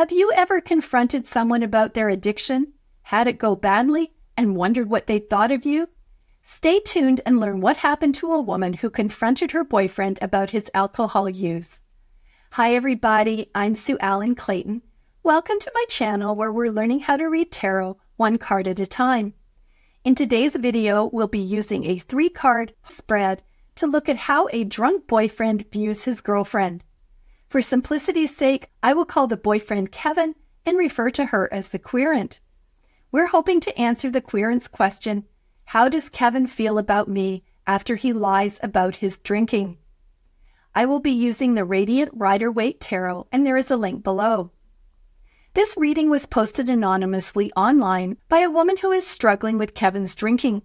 Have you ever confronted someone about their addiction, had it go badly, and wondered what they thought of you? Stay tuned and learn what happened to a woman who confronted her boyfriend about his alcohol use. Hi everybody, I'm Sue Ellen Clayton. Welcome to my channel where we're learning how to read tarot one card at a time. In today's video, we'll be using a 3-card spread to look at how a drunk boyfriend views his girlfriend. For simplicity's sake, I will call the boyfriend Kevin and refer to her as the querent. We're hoping to answer the querent's question, how does Kevin feel about me after he lies about his drinking? I will be using the Radiant Rider-Waite Tarot, and there is a link below. This reading was posted anonymously online by a woman who is struggling with Kevin's drinking.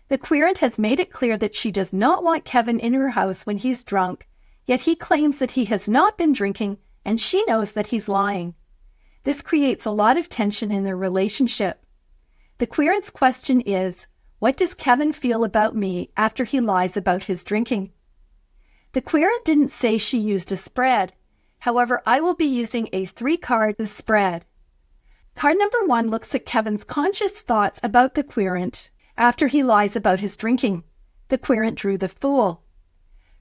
The querent has made it clear that she does not want Kevin in her house when he's drunk, yet he claims that he has not been drinking and she knows that he's lying. This creates a lot of tension in their relationship. The querent's question is, what does Kevin feel about me after he lies about his drinking? The querent didn't say she used a spread. However, I will be using a 3-card spread. Card number 1 looks at Kevin's conscious thoughts about the querent after he lies about his drinking. The querent drew the Fool.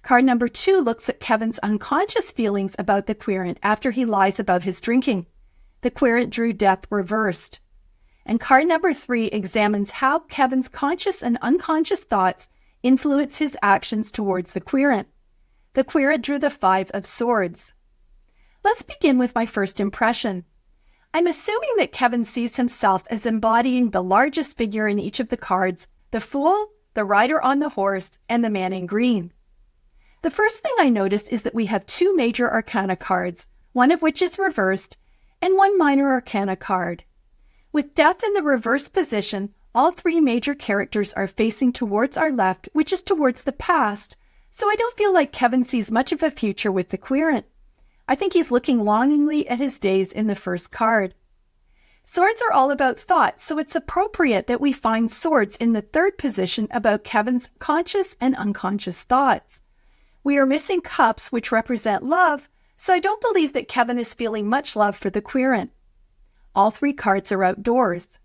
Card number 2 looks at Kevin's unconscious feelings about the querent after he lies about his drinking. The querent drew Death reversed. And card number 3 examines how Kevin's conscious and unconscious thoughts influence his actions towards the querent. The querent drew the 5 of Swords. Let's begin with my first impression. I'm assuming that Kevin sees himself as embodying the largest figure in each of the cards, the Fool, the Rider on the Horse, and the Man in Green. The first thing I noticed is that we have 2 major arcana cards, one of which is reversed, and 1 minor arcana card. With Death in the reverse position, all 3 major characters are facing towards our left, which is towards the past, so I don't feel like Kevin sees much of a future with the querent. I think he's looking longingly at his days in the first card. Swords are all about thought, so it's appropriate that we find Swords in the 3rd position about Kevin's conscious and unconscious thoughts. We are missing Cups, which represent love, so I don't believe that Kevin is feeling much love for the querent. All 3 cards are outdoors.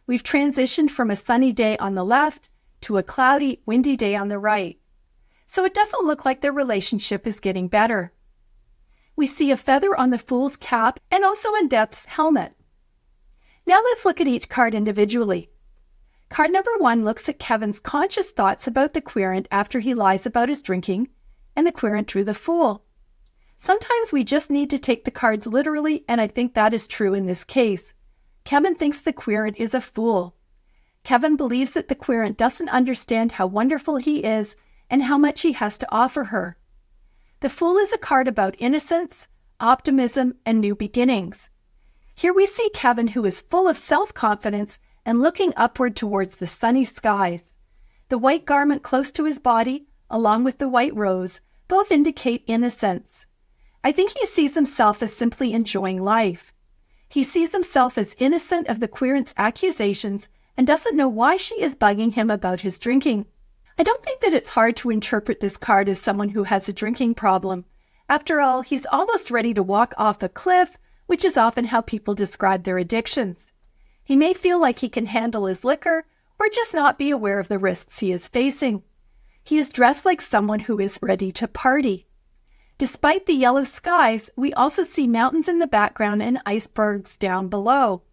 We've transitioned from a sunny day on the left to a cloudy, windy day on the right. So it doesn't look like their relationship is getting better. We see a feather on the Fool's cap and also in Death's helmet. Now let's look at each card individually. Card number 1 looks at Kevin's conscious thoughts about the querent after he lies about his drinking, and the querent drew the Fool. Sometimes we just need to take the cards literally, and I think that is true in this case. Kevin thinks the querent is a fool. Kevin believes that the querent doesn't understand how wonderful he is and how much he has to offer her. The Fool is a card about innocence, optimism, and new beginnings. Here we see Kevin, who is full of self-confidence and looking upward towards the sunny skies. The white garment close to his body, along with the white rose, both indicate innocence. I think he sees himself as simply enjoying life. He sees himself as innocent of the querent's accusations and doesn't know why she is bugging him about his drinking. I don't think that it's hard to interpret this card as someone who has a drinking problem. After all, he's almost ready to walk off a cliff, which is often how people describe their addictions. He may feel like he can handle his liquor or just not be aware of the risks he is facing. He is dressed like someone who is ready to party. Despite the yellow skies, we also see mountains in the background and icebergs down below.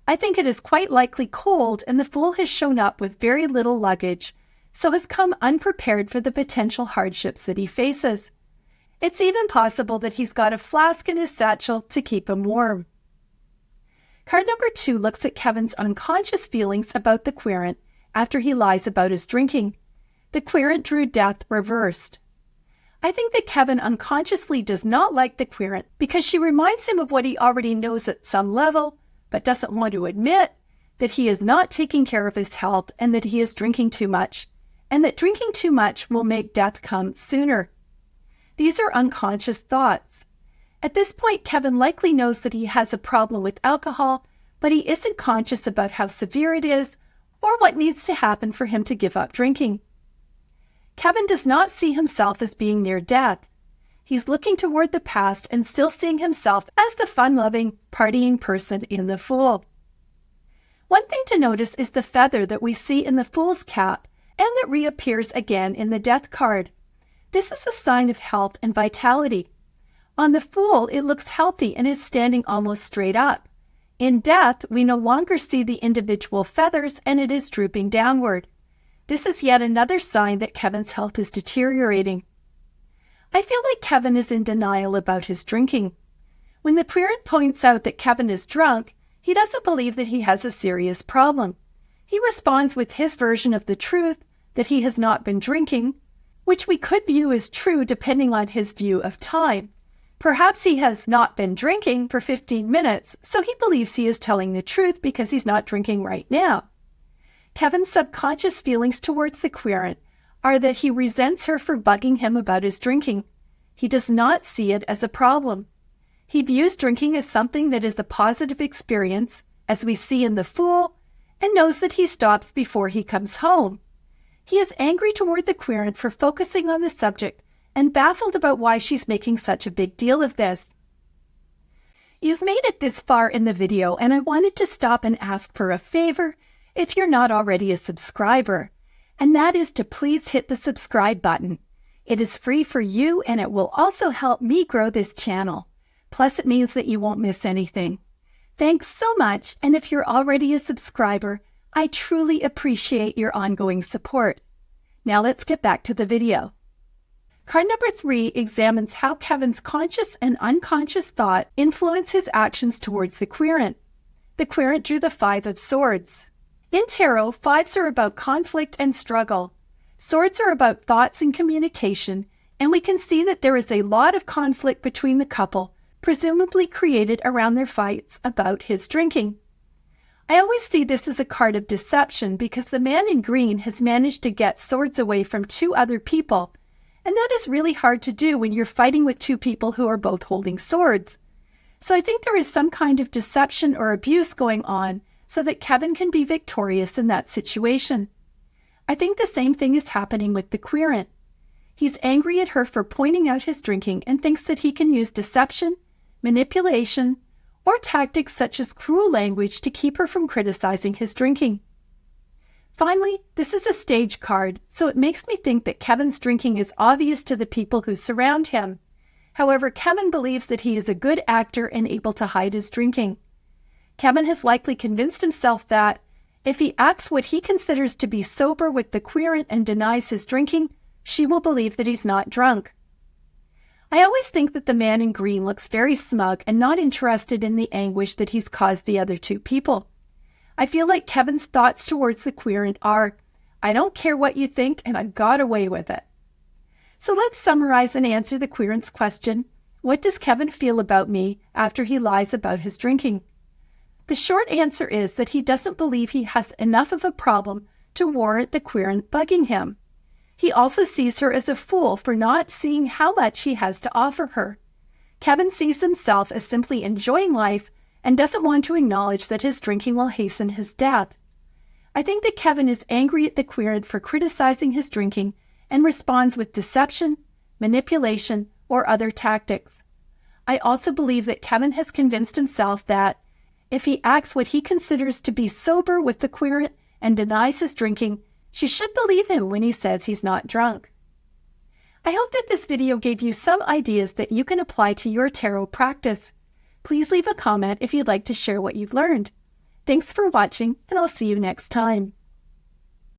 I think it is quite likely cold, and the Fool has shown up with very little luggage, so has come unprepared for the potential hardships that he faces. It's even possible that he's got a flask in his satchel to keep him warm. Card number 2 looks at Kevin's unconscious feelings about the querent after he lies about his drinking. The querent drew Death reversed. I think that Kevin unconsciously does not like the querent because she reminds him of what he already knows at some level, but doesn't want to admit, that he is not taking care of his health and that he is drinking too much, and that drinking too much will make death come sooner. These are unconscious thoughts. At this point, Kevin likely knows that he has a problem with alcohol, but he isn't conscious about how severe it is or what needs to happen for him to give up drinking. Kevin does not see himself as being near death. He's looking toward the past and still seeing himself as the fun-loving, partying person in the Fool. One thing to notice is the feather that we see in the Fool's cap and that reappears again in the Death card. This is a sign of health and vitality. On the Fool, it looks healthy and is standing almost straight up. In Death, we no longer see the individual feathers and it is drooping downward. This is yet another sign that Kevin's health is deteriorating. I feel like Kevin is in denial about his drinking. When the Querent points out that Kevin is drunk, he doesn't believe that he has a serious problem. He responds with his version of the truth, that he has not been drinking, which we could view as true depending on his view of time. Perhaps he has not been drinking for 15 minutes, so he believes he is telling the truth because he's not drinking right now. Kevin's subconscious feelings towards the Querent are that he resents her for bugging him about his drinking. He does not see it as a problem. He views drinking as something that is a positive experience, as we see in the Fool, and knows that he stops before he comes home. He is angry toward the Querent for focusing on the subject and baffled about why she's making such a big deal of this. You've made it this far in the video, and I wanted to stop and ask for a favor if you're not already a subscriber, and that is to please hit the subscribe button. It is free for you, and it will also help me grow this channel. Plus, it means that you won't miss anything. Thanks so much, and if you're already a subscriber, I truly appreciate your ongoing support. Now let's get back to the video. Card number 3 examines how Kevin's conscious and unconscious thought influence his actions towards the Querent. The Querent drew the 5 of Swords. In tarot, 5s are about conflict and struggle. Swords are about thoughts and communication, and we can see that there is a lot of conflict between the couple, presumably created around their fights about his drinking. I always see this as a card of deception because the man in green has managed to get swords away from 2 other people, and that is really hard to do when you're fighting with 2 people who are both holding swords. So I think there is some kind of deception or abuse going on so that Kevin can be victorious in that situation. I think the same thing is happening with the Querent. He's angry at her for pointing out his drinking and thinks that he can use deception, manipulation, or tactics such as cruel language to keep her from criticizing his drinking. Finally, this is a stage card, so it makes me think that Kevin's drinking is obvious to the people who surround him. However, Kevin believes that he is a good actor and able to hide his drinking. Kevin has likely convinced himself that, if he acts what he considers to be sober with the Querent and denies his drinking, she will believe that he's not drunk. I always think that the man in green looks very smug and not interested in the anguish that he's caused the other 2 people. I feel like Kevin's thoughts towards the Querent are, I don't care what you think and I got away with it. So let's summarize and answer the Querent's question, what does Kevin feel about me after he lies about his drinking? The short answer is that he doesn't believe he has enough of a problem to warrant the Querent bugging him. He also sees her as a fool for not seeing how much he has to offer her. Kevin sees himself as simply enjoying life and doesn't want to acknowledge that his drinking will hasten his death. I think that Kevin is angry at the Querent for criticizing his drinking and responds with deception, manipulation, or other tactics. I also believe that Kevin has convinced himself that, if he acts what he considers to be sober with the Querent and denies his drinking, she should believe him when he says he's not drunk. I hope that this video gave you some ideas that you can apply to your tarot practice. Please leave a comment if you'd like to share what you've learned. Thanks for watching, and I'll see you next time.